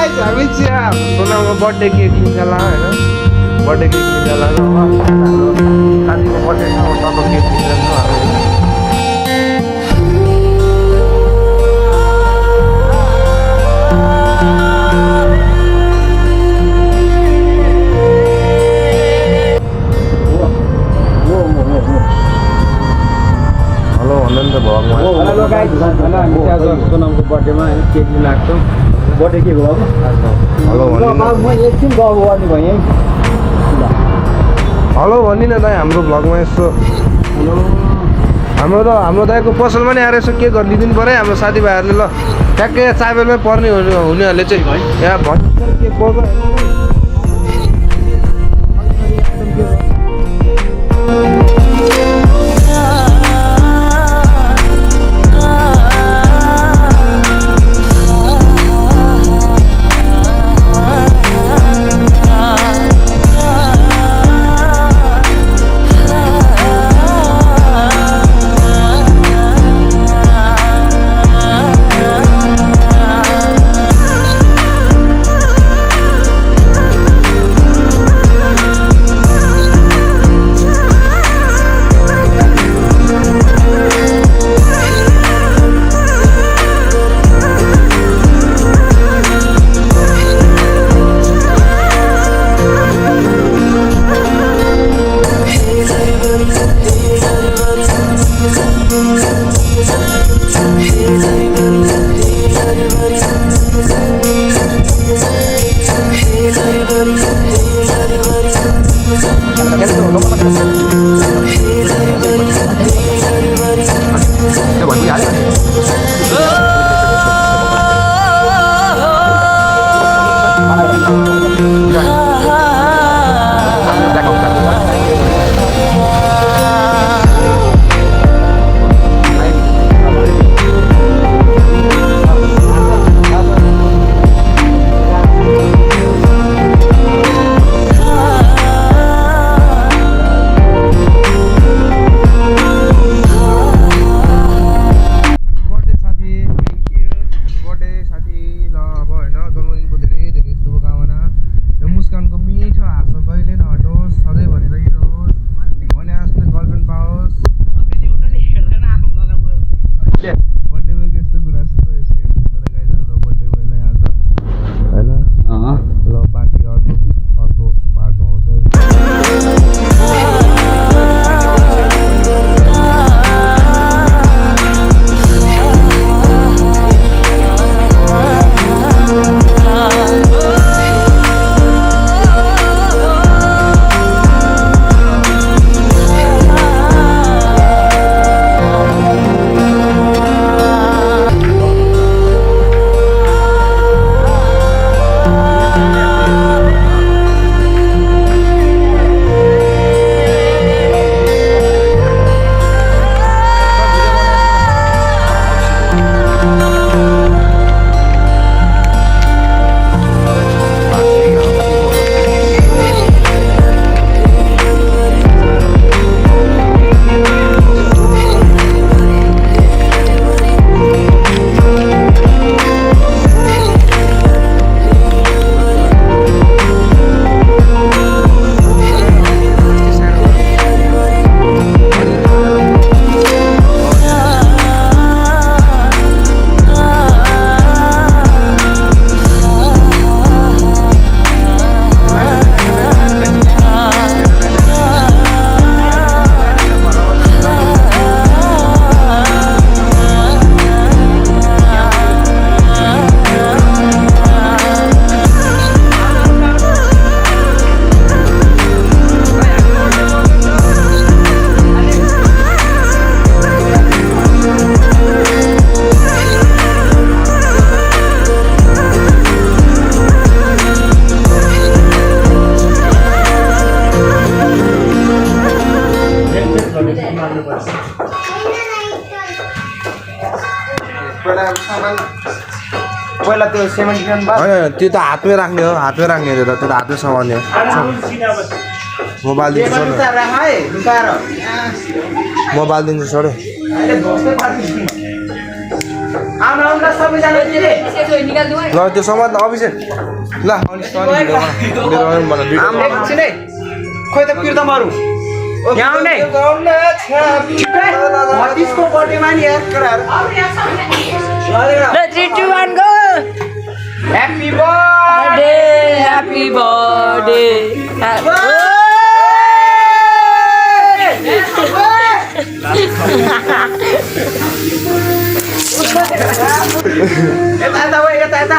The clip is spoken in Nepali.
गाइस हामी चाहिँ सोनामको बर्थडे केक किन्नला हैन बर्थडे केक किन्नला र साथीको बर्थडे छ टप केक किन्दैन हेलो भन्नु त भगवान हेलो गाइस हैन हामी चाहिँ आज सोनामको बर्थडेमा हैन केक लिन आएको छौं बर्थडे केक हो अब हेलो भन्नु म एकछिन गफ गर्ने भएँ हेलो भन्नु न दाइ हाम्रो भ्लगमा यसो हाम्रो दाइको पसलमा नि आएर यसो के गरिदिनु पर्यो हाम्रो साथीभाइहरूले ल ट्याक्कै चाबेलमै पर्ने हुनेहरूले चाहिँ यहाँ भन्नु के पर्छ पहिला त्यो सेमेन्ट होइन त्यो त हातमै राख्ने हो हातमै राख्ने हो त्यो त हातमै समाउने हो मोबाइल दिन्छु मोबाइल दिन्छु छोड्यो आउनु सबैजना दिदी ल त्यो समाज अभिषेक ल एकछिन है खोइ त प्रितमहरू यहाँ आउने भतिजको बर्थडेमा नि यार केटाहरू ल 3 2 1 go happy birthday happy birthday यता यता